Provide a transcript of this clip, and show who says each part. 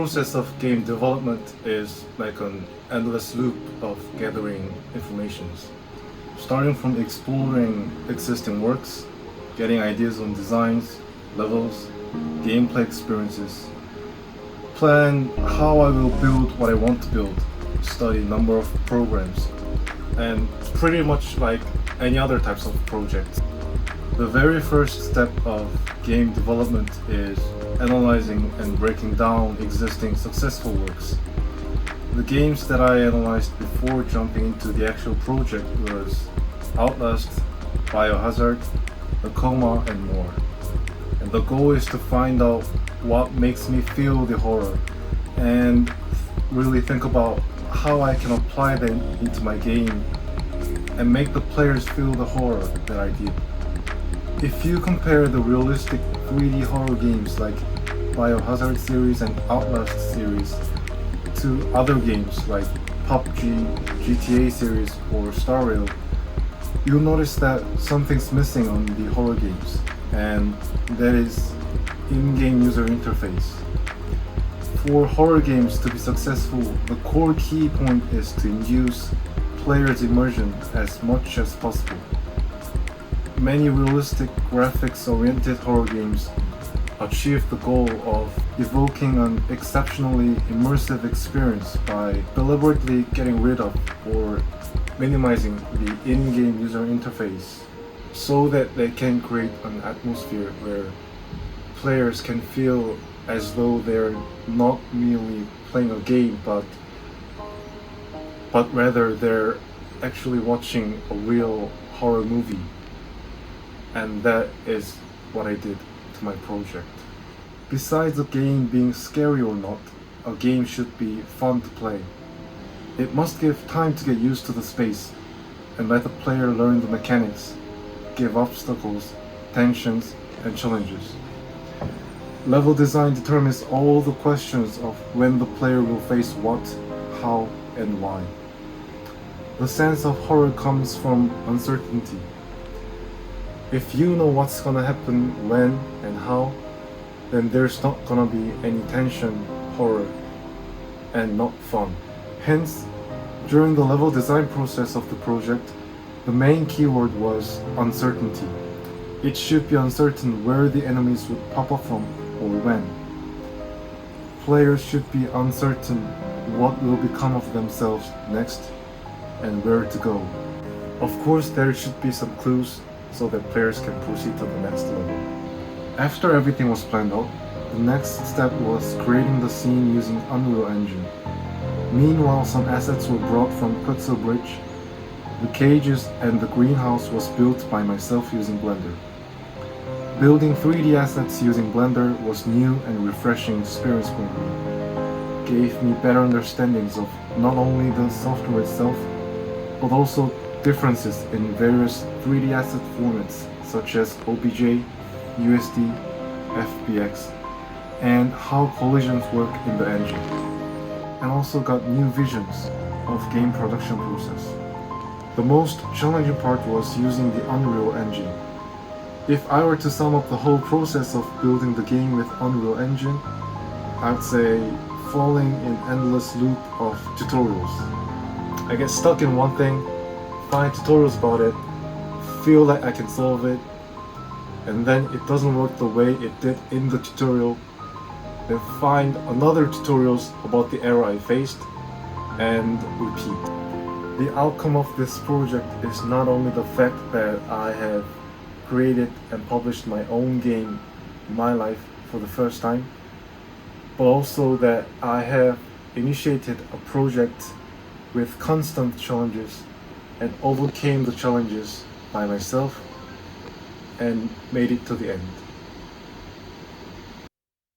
Speaker 1: process of game development is like an endless loop of gathering informations. Starting from exploring existing works, getting ideas on designs, levels, gameplay experiences, plan how I will build what I want to build, study number of programs, and pretty much like any other types of projects. The very first step of game development is analyzing and breaking down existing successful works. The games that I analyzed before jumping into the actual project was Outlast, Biohazard, The Coma, and more. And the goal is to find out what makes me feel the horror and really think about how I can apply them into my game and make the players feel the horror that I did. If you compare the realistic 3D horror games like Biohazard series and Outlast series to other games like PUBG, GTA series, or Star Rail, you'll notice that something's missing on the horror games, and that is in-game user interface. For horror games to be successful, the core key point is to induce players' immersion as much as possible. Many realistic graphics-oriented horror games achieve the goal of evoking an exceptionally immersive experience by deliberately getting rid of or minimizing the in-game user interface so that they can create an atmosphere where players can feel as though they're not merely playing a game but rather they're actually watching a real horror movie. And that is what I did to my project. Besides a game being scary or not, a game should be fun to play. It must give time to get used to the space and let the player learn the mechanics, give obstacles, tensions, and challenges. Level design determines all the questions of when the player will face what, how, and why. The sense of horror comes from uncertainty. If you know what's gonna happen when and how, then there's not gonna be any tension, horror, and not fun. Hence, during the level design process of the project, the main keyword was uncertainty. It should be uncertain where the enemies would pop up from or when. Players should be uncertain what will become of themselves next and where to go. Of course, there should be some clues so that players can proceed to the next level. After everything was planned out, the next step was creating the scene using Unreal Engine. Meanwhile, some assets were brought from Quixel Bridge. The cages and the greenhouse was built by myself using Blender. Building 3D assets using Blender was new and refreshing experience for me. Gave me better understandings of not only the software itself, but also differences in various 3D asset formats such as OBJ, USD, FBX, and how collisions work in the engine. And also got new visions of game production process. The most challenging part was using the Unreal Engine. If I were to sum up the whole process of building the game with Unreal Engine, I'd say falling in endless loop of tutorials. I get stuck in one thing, find tutorials about it, feel like I can solve it, and then it doesn't work the way it did in the tutorial, then find another tutorials about the error I faced, and repeat. The outcome of this project is not only the fact that I have created and published my own game in my life for the first time, but also that I have initiated a project with constant challenges and overcame the challenges by myself and made it to the end.